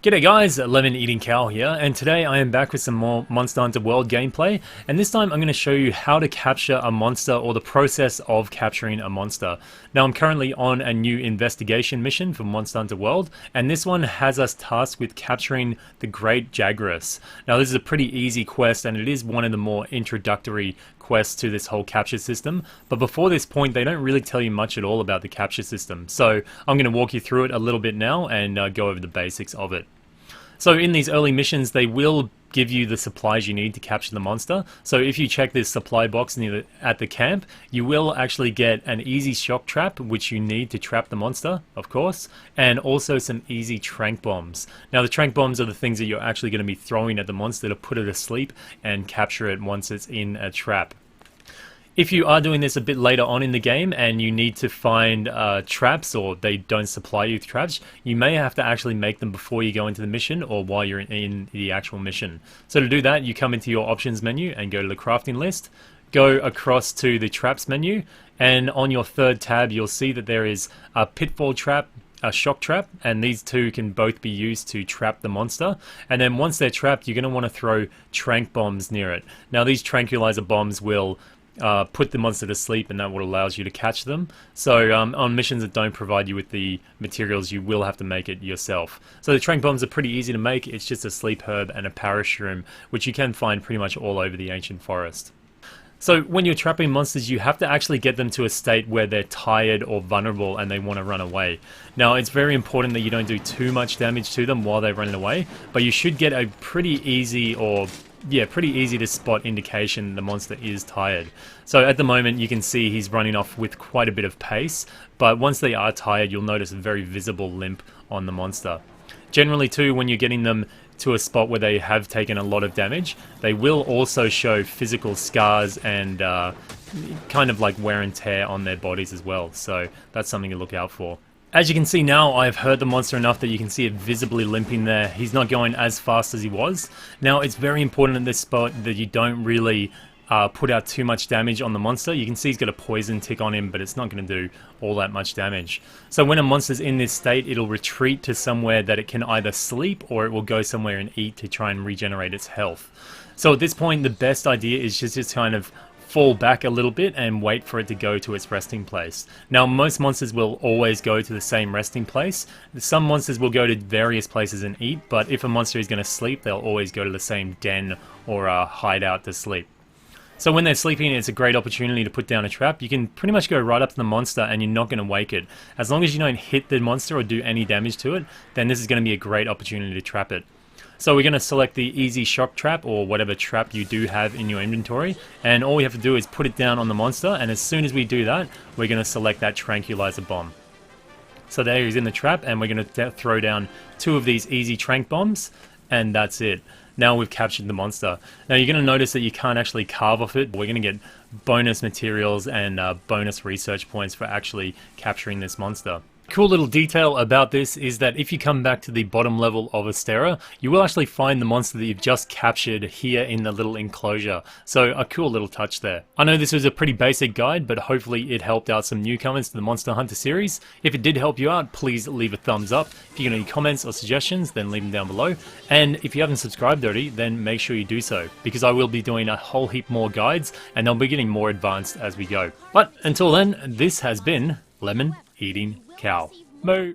G'day guys, Lemon Eating Cow here, and today I am back with some more Monster Hunter World gameplay, and this time I'm going to show you how to capture a monster, or the process of capturing a monster. Now I'm currently on a new investigation mission for Monster Hunter World, and this one has us tasked with capturing the Great Jaguarus. Now this is a pretty easy quest, and it is one of the more introductory quests to this whole capture system, but before this point they don't really tell you much at all about the capture system, so I'm going to walk you through it a little bit now and go over the basics of it. So in these early missions they will give you the supplies you need to capture the monster. So if you check this supply box at the camp, you will actually get an easy shock trap, which you need to trap the monster, of course, and also some easy tranq bombs. Now the tranq bombs are the things that you're actually going to be throwing at the monster to put it asleep and capture it once it's in a trap. If you are doing this a bit later on in the game and you need to find traps, or they don't supply you with traps, you may have to actually make them before you go into the mission or while you're in the actual mission. So to do that, you come into your options menu and go to the crafting list, go across to the traps menu, and on your third tab you'll see that there is a pitfall trap, a shock trap, and these two can both be used to trap the monster. And then once they're trapped, you're going to want to throw tranq bombs near it. Now these tranquilizer bombs will put the monster to sleep, and that what allows you to catch them. So on missions that don't provide you with the materials, you will have to make it yourself. So the tranq bombs are pretty easy to make. It's just a sleep herb and a parashroom, which you can find pretty much all over the ancient forest. So when you're trapping monsters, you have to actually get them to a state where they're tired or vulnerable and they want to run away. Now it's very important that you don't do too much damage to them while they're running away, but you should get a pretty easy to spot indication the monster is tired. So at the moment you can see he's running off with quite a bit of pace, but once they are tired you'll notice a very visible limp on the monster. Generally too, when you're getting them to a spot where they have taken a lot of damage, they will also show physical scars and kind of like wear and tear on their bodies as well, so that's something to look out for. As you can see now, I've hurt the monster enough that you can see it visibly limping there. He's not going as fast as he was. Now it's very important at this spot that you don't really put out too much damage on the monster. You can see he's got a poison tick on him, but it's not going to do all that much damage. So when a monster's in this state, it'll retreat to somewhere that it can either sleep or it will go somewhere and eat to try and regenerate its health. So at this point the best idea is just to kind of fall back a little bit and wait for it to go to its resting place. Now most monsters will always go to the same resting place. Some monsters will go to various places and eat, but if a monster is going to sleep, they'll always go to the same den or hideout to sleep. So when they're sleeping, it's a great opportunity to put down a trap. You can pretty much go right up to the monster and you're not going to wake it. As long as you don't hit the monster or do any damage to it, then this is going to be a great opportunity to trap it. So we're going to select the easy shock trap, or whatever trap you do have in your inventory, and all we have to do is put it down on the monster, and as soon as we do that, we're going to select that tranquilizer bomb. So there he's in the trap, and we're going to throw down 2 of these easy tranq bombs, and that's it. Now we've captured the monster. Now you're going to notice that you can't actually carve off it. We're going to get bonus materials and bonus research points for actually capturing this monster. Cool little detail about this is that if you come back to the bottom level of Astera, you will actually find the monster that you've just captured here in the little enclosure. So a cool little touch there. I know this was a pretty basic guide, but hopefully it helped out some newcomers to the Monster Hunter series. If it did help you out, please leave a thumbs up. If you got any comments or suggestions, then leave them down below. And if you haven't subscribed already, then make sure you do so, because I will be doing a whole heap more guides, and they'll be getting more advanced as we go. But until then, this has been Lemon Eating Cow. Moo!